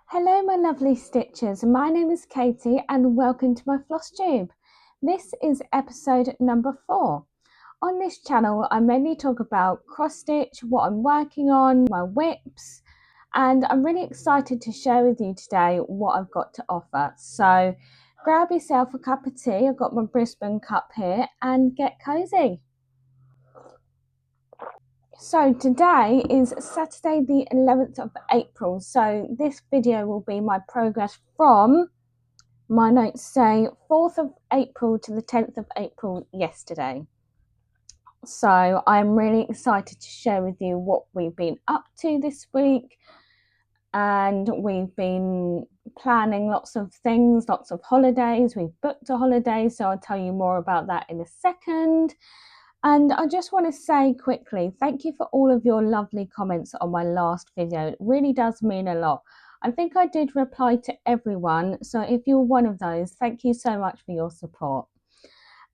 Hello my lovely stitchers, my name is Katie and welcome to my Flosstube. This is episode number 4. On this channel I mainly talk about cross stitch, what I'm working on, my whips, and I'm really excited to share with you today what I've got to offer. So grab yourself a cup of tea, I've got my Brisbane cup here, and get cozy. So today is Saturday the 11th of April, so this video will be my progress from, my notes say, 4th of April to the 10th of April yesterday. So I'm really excited to share with you what we've been up to this week, and we've been planning lots of things, lots of holidays. We've booked a holiday, so I'll tell you more about that in a second. And I just want to say quickly, thank you for all of your lovely comments on my last video. It really does mean a lot. I think I did reply to everyone, so if you're one of those, thank you so much for your support.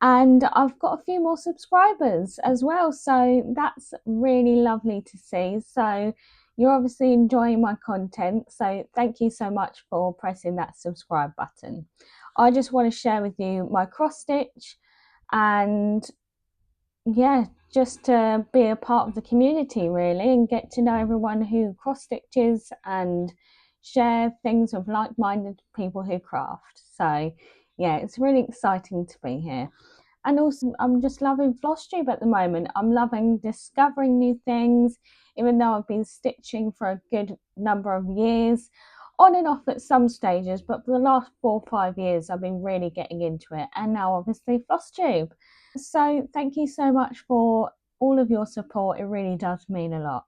And I've got a few more subscribers as well, so that's really lovely to see. So you're obviously enjoying my content, so thank you so much for pressing that subscribe button. I just want to share with you my cross stitch, and yeah, just to be a part of the community really, and get to know everyone who cross stitches and share things with like-minded people who craft. So yeah, it's really exciting to be here. And also I'm just loving Flosstube at the moment. I'm loving discovering new things, even though I've been stitching for a good number of years, on and off at some stages, but for the last 4 or 5 years I've been really getting into it, and now obviously Flosstube. So thank you so much for all of your support. It really does mean a lot.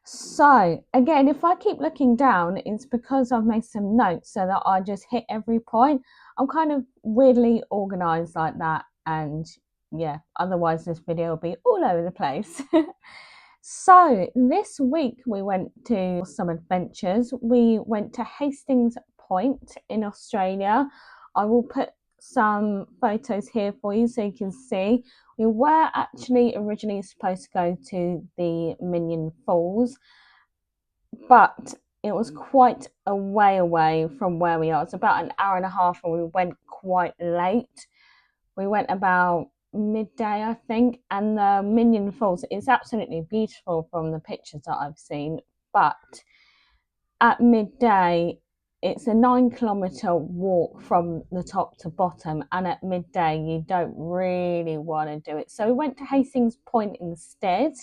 So again, if I keep looking down, it's because I've made some notes so that I just hit every point. I'm kind of weirdly organized like that, and yeah, otherwise this video will be all over the place. So this week we went to some adventures. We went to Hastings Point in Australia. I will put some photos here for you so you can see. We were actually originally supposed to go to the Minion Falls, but it was quite a way away from where we are. It's about an hour and a half, and we went quite late. We went about midday, I think, and the Minion Falls is absolutely beautiful from the pictures that I've seen, but at midday it's a 9-kilometer walk from the top to bottom, and at midday you don't really want to do it. So we went to Hastings Point instead,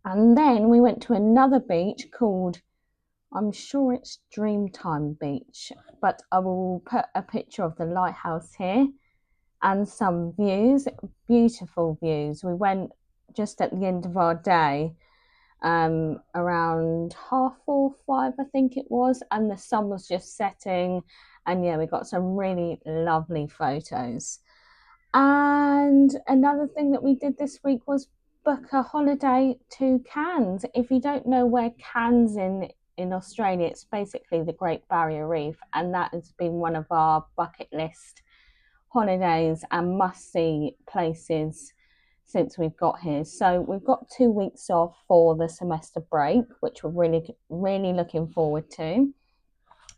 and then we went to another beach called, I'm sure it's Dreamtime Beach, but I will put a picture of the lighthouse here and some views, beautiful views. We went just at the end of our day, around 4:30, I think it was, and the sun was just setting, and yeah, we got some really lovely photos. And another thing that we did this week was book a holiday to Cairns. If you don't know where Cairns in Australia, it's basically the Great Barrier Reef, and that has been one of our bucket list holidays and must-see places since we've got here. So we've got 2 weeks off for the semester break, which we're really looking forward to.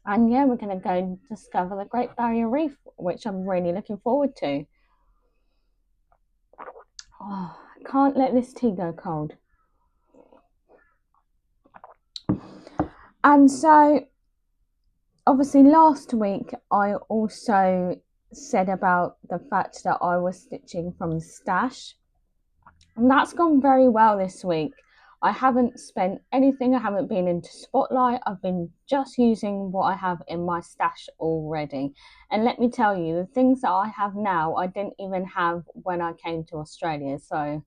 And yeah, we're going to go and discover the Great Barrier Reef, which I'm really looking forward to. Oh, I can't let this tea go cold. And so obviously last week I also said about the fact that I was stitching from stash, and that's gone very well this week. I haven't spent anything, I haven't been into Spotlight, I've been just using what I have in my stash already. And let me tell you, the things that I have now I didn't even have when I came to Australia. So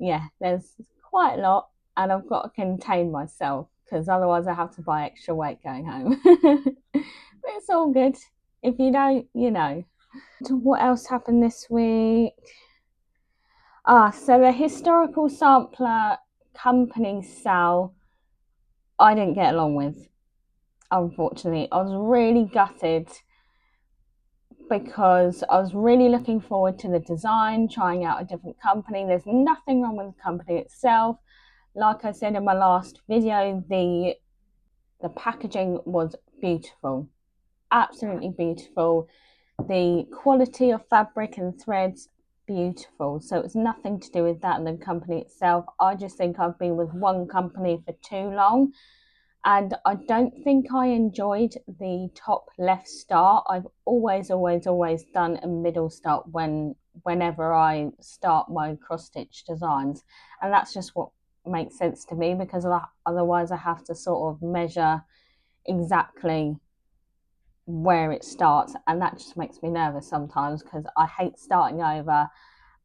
yeah, there's quite a lot, and I've got to contain myself because otherwise I have to buy extra weight going home. But it's all good. If you know, you know. What else happened this week? So the historical sampler company sale, I didn't get along with, unfortunately. I was really gutted because I was really looking forward to the design, trying out a different company. There's nothing wrong with the company itself. Like I said in my last video, the The packaging was beautiful, absolutely beautiful. The quality of fabric and threads, beautiful. So it's nothing to do with that and the company itself. I just think I've been with one company for too long, and I don't think I enjoyed the top left start. I've always done a middle start whenever I start my cross stitch designs, and that's just what makes sense to me, because otherwise I have to sort of measure exactly where it starts, and that just makes me nervous sometimes because I hate starting over,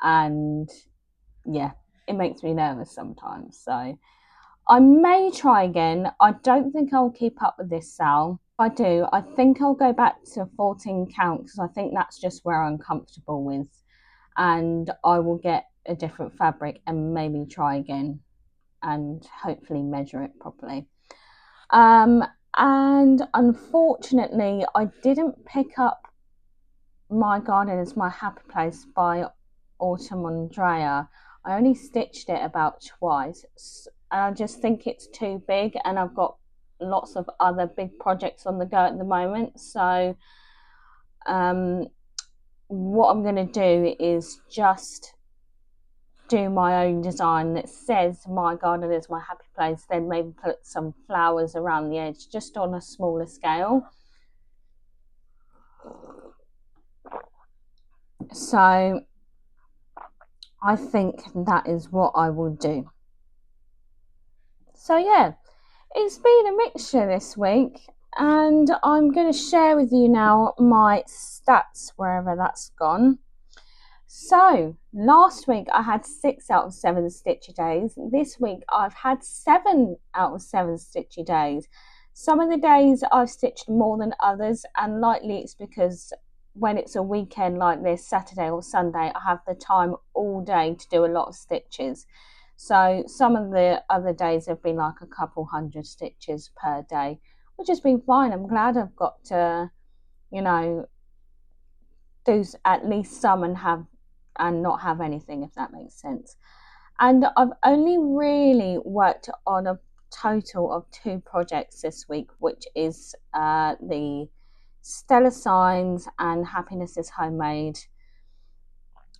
and yeah, it makes me nervous sometimes. So I may try again. I don't think I'll keep up with this, Sal. If I do, I think I'll go back to 14 count, because I think that's just where I'm comfortable with, and I will get a different fabric and maybe try again and hopefully measure it properly. And unfortunately, I didn't pick up My Garden is My Happy Place by Autumn Andrea. I only stitched it about twice, and I just think it's too big, and I've got lots of other big projects on the go at the moment. So what I'm going to do is just do my own design that says My Garden is My Happy Place, then maybe put some flowers around the edge, just on a smaller scale. So I think that is what I will do. So yeah, it's been a mixture this week, and I'm going to share with you now my stats wherever that's gone. So last week I had 6 out of 7 stitchy days. This week I've had 7 out of 7 stitchy days. Some of the days I've stitched more than others, and likely it's because when it's a weekend like this, Saturday or Sunday, I have the time all day to do a lot of stitches. So some of the other days have been like a couple hundred stitches per day, which has been fine. I'm glad I've got to, do at least some and not have anything, if that makes sense. And I've only really worked on a total of 2 projects this week, which is the Stella Signs and Happiness is Homemade.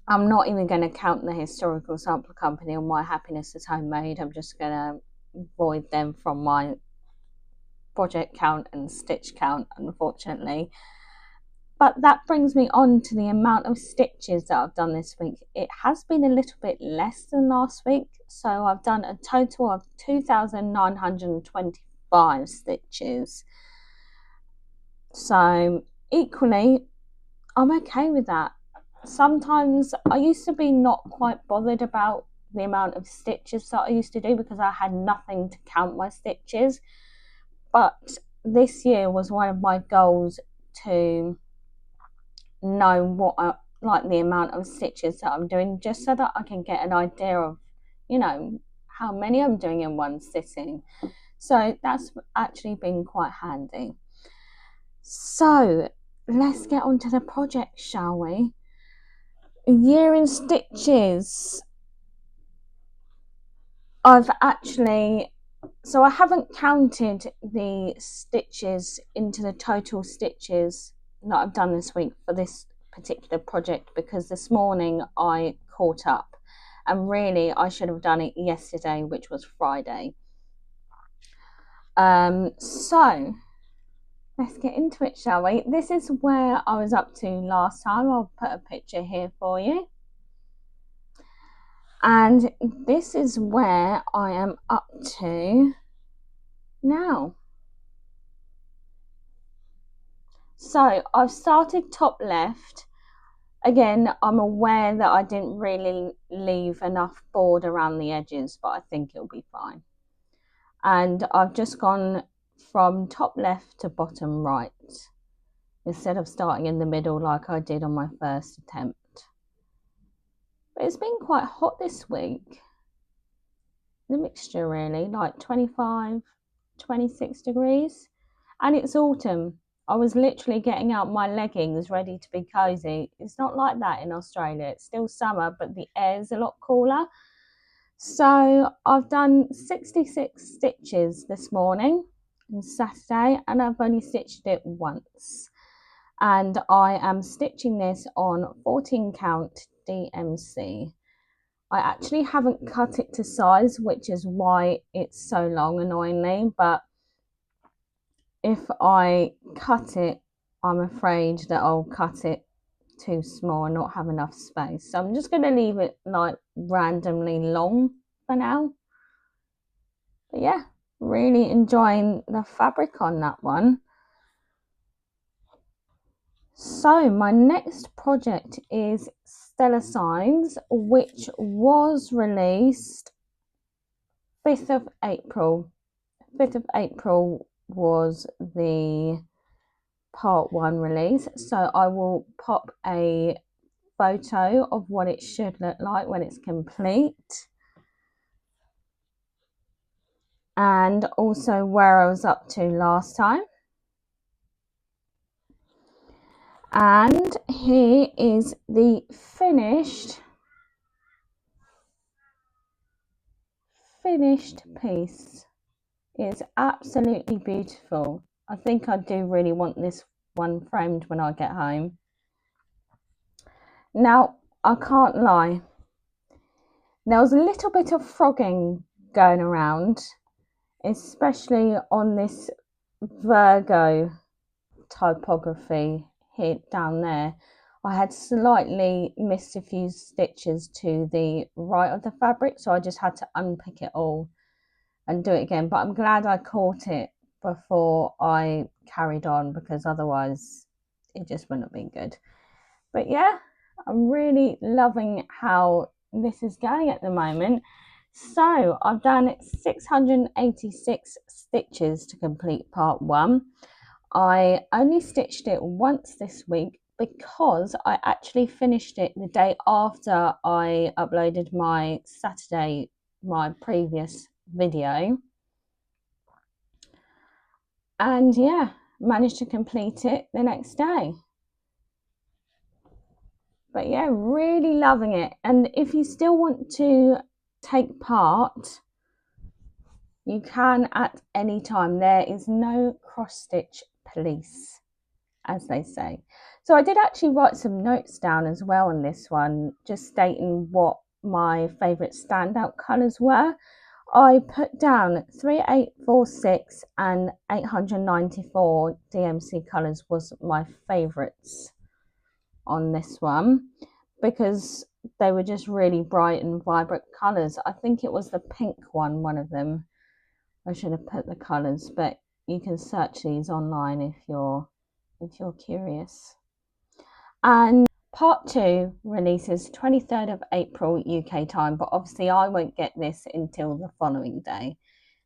I'm not even going to count the Historical Sample Company on My Happiness is Homemade. I'm just going to void them from my project count and stitch count, unfortunately. But that brings me on to the amount of stitches that I've done this week. It has been a little bit less than last week, so I've done a total of 2,925 stitches. So equally, I'm okay with that. Sometimes I used to be not quite bothered about the amount of stitches that I used to do, because I had nothing to count my stitches. But this year was one of my goals to know what like the amount of stitches that I'm doing, just so that I can get an idea of, how many I'm doing in one sitting. So that's actually been quite handy. So let's get on to the project, shall we? A year in stitches. I haven't counted the stitches into the total stitches that I've done this week for this particular project, because this morning I caught up, and really I should have done it yesterday, which was Friday. So let's get into it, shall we? This is where I was up to last time. I'll put a picture here for you. And this is where I am up to now. So I've started top left. Again, I'm aware that I didn't really leave enough board around the edges, but I think it'll be fine. And I've just gone from top left to bottom right, instead of starting in the middle like I did on my first attempt. But it's been quite hot this week. The mixture really, like 25, 26 degrees. And it's autumn. I was literally getting out my leggings ready to be cozy. It's not like that in Australia. It's still summer, but the air's a lot cooler. So I've done 66 stitches this morning. on Saturday, and I've only stitched it once. And I am stitching this on 14 count DMC. I actually haven't cut it to size, which is why it's so long, annoyingly, but if I cut it, I'm afraid that I'll cut it too small and not have enough space. So I'm just going to leave it like randomly long for now. But yeah, really enjoying the fabric on that one. So my next project is Stella Signs, which was released 5th of April. 5th of April was the part 1 release, so I will pop a photo of what it should look like when it's complete, and also where I was up to last time. And here is the finished piece. It's absolutely beautiful. I think I do really want this one framed when I get home. Now, I can't lie, there was a little bit of frogging going around, especially on this Virgo typography here down there. I had slightly missed a few stitches to the right of the fabric, so I just had to unpick it all and do it again. But I'm glad I caught it before I carried on, because otherwise it just wouldn't have been good. But yeah, I'm really loving how this is going at the moment. So I've done 686 stitches to complete part 1. I only stitched it once this week because I actually finished it the day after I uploaded my previous video. And yeah, managed to complete it the next day. But yeah, really loving it. And if you still want to take part, you can at any time. There is no cross stitch police, as they say. So I did actually write some notes down as well on this one, just stating what my favourite standout colours were. I put down 3846 and 894 DMC colours was my favourites on this one, because they were just really bright and vibrant colours. I think it was the pink one of them. I should have put the colours, but you can search these online if you're curious. And part 2 releases 23rd of April UK time, but obviously I won't get this until the following day.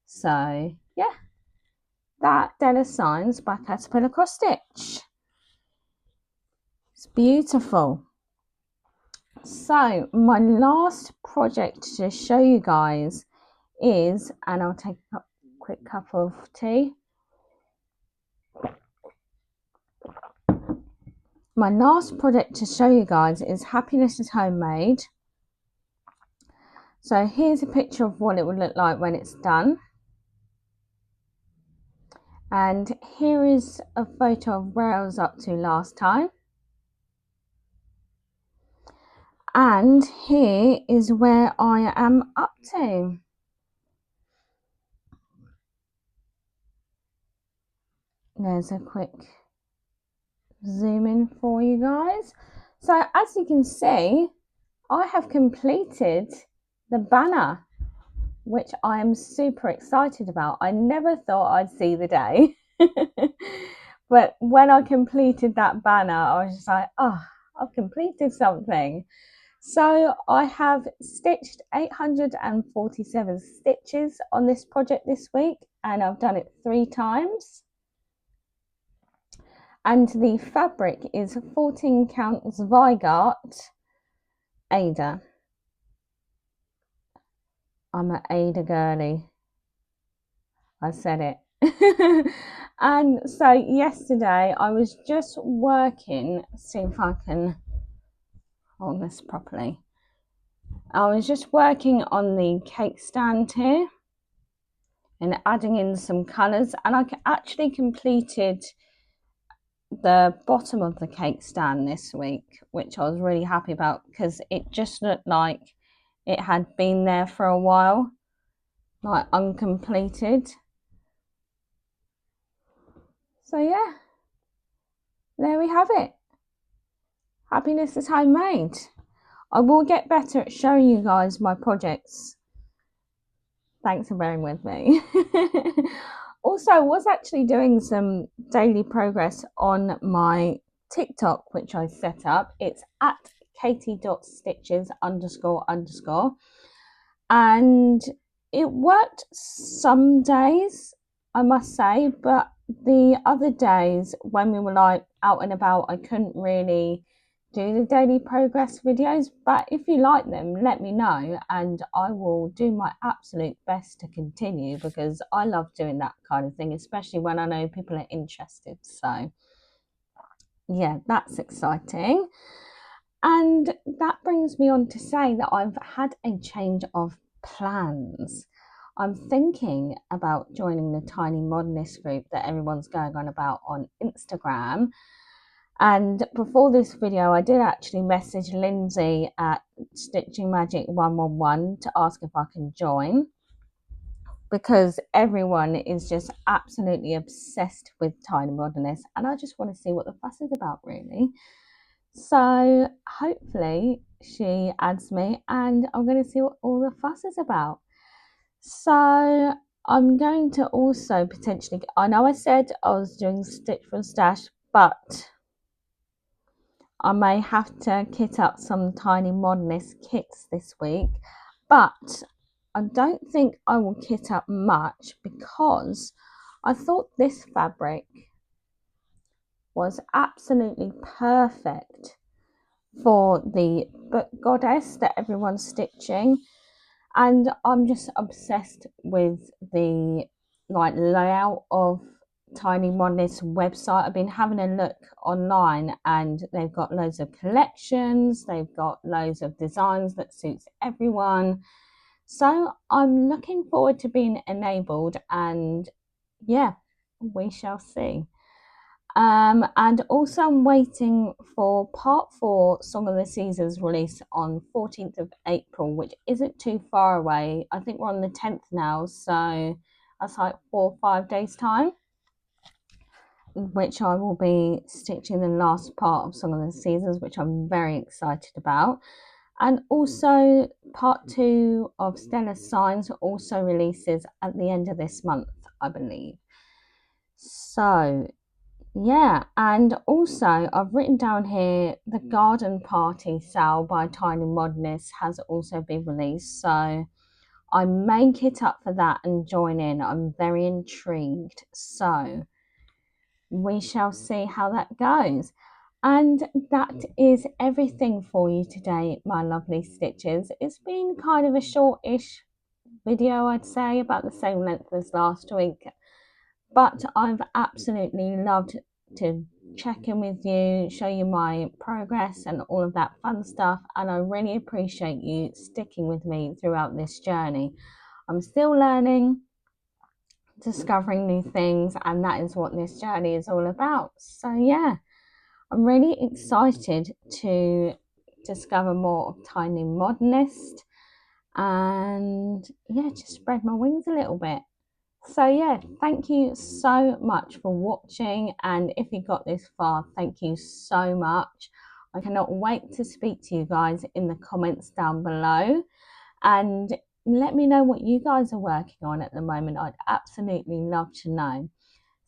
So yeah, that Stella Signs by Caterpillar Cross Stitch. It's beautiful. So my last project to show you guys is, and I'll take a quick cup of tea. My last project to show you guys is Happiness is Homemade. So here's a picture of what it would look like when it's done. And here is a photo of where I was up to last time. And here is where I am up to. There's a quick zoom in for you guys. So as you can see, I have completed the banner, which I am super excited about. I never thought I'd see the day. But when I completed that banner, I was just like, oh, I've completed something. So I have stitched 847 stitches on this project this week, and I've done it 3 times. And the fabric is 14 count Zweigart Ada. I'm an Ada girly. I said it. And so yesterday I was just working, see if I can hold this properly. I was just working on the cake stand here, and adding in some colours, and I actually completed the bottom of the cake stand this week, which I was really happy about because it just looked like it had been there for a while, like uncompleted. So yeah, there we have it. Happiness is homemade. I will get better at showing you guys my projects. Thanks for bearing with me. Also, I was actually doing some daily progress on my TikTok, which I set up. It's at katie.stitches__. And it worked some days, I must say, but the other days when we were like out and about, I couldn't really do the daily progress videos. But if you like them, let me know and I will do my absolute best to continue, because I love doing that kind of thing, especially when I know people are interested. So yeah, that's exciting. And that brings me on to say that I've had a change of plans. I'm thinking about joining the Tiny Modernist group that everyone's going on about on Instagram. And before this video, I did actually message Lindsay at Stitching Magic 111 to ask if I can join, because everyone is just absolutely obsessed with Tiny Modernist, and I just want to see what the fuss is about, really. So hopefully she adds me and I'm going to see what all the fuss is about. So I'm going to also potentially, I know I said I was doing Stitch from Stash, but I may have to kit up some Tiny Modernist kits this week, but I don't think I will kit up much because I thought this fabric was absolutely perfect for the book goddess that everyone's stitching, and I'm just obsessed with the like layout of Tiny Modernist's website. I've been having a look online and they've got loads of collections, they've got loads of designs that suits everyone, so I'm looking forward to being enabled, and yeah, we shall see. And also I'm waiting for part 4 Song of the Seasons release on 14th of April, which isn't too far away. I think we're on the 10th now, so that's like 4 or 5 days time, which I will be stitching the last part of Song of the Seasons, which I'm very excited about. And also part 2 of Stella's Signs also releases at the end of this month, I believe. So yeah, and also I've written down here the Garden Party sale by Tiny Modernist has also been released, so I may kit up for that and join in. I'm very intrigued, so we shall see how that goes. And that is everything for you today, my lovely stitches. It's been kind of a shortish video, I'd say, about the same length as last week, but I've absolutely loved to check in with you, show you my progress and all of that fun stuff, and I really appreciate you sticking with me throughout this journey. I'm still learning, discovering new things, and that is what this journey is all about. So yeah, I'm really excited to discover more of Tiny Modernist and yeah, just spread my wings a little bit. So yeah, thank you so much for watching, and if you got this far, thank you so much. I cannot wait to speak to you guys in the comments down below, and let me know what you guys are working on at the moment. I'd absolutely love to know.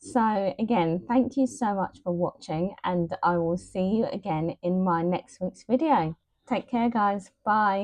So again, thank you so much for watching, and I will see you again in my next week's video. Take care, guys. Bye.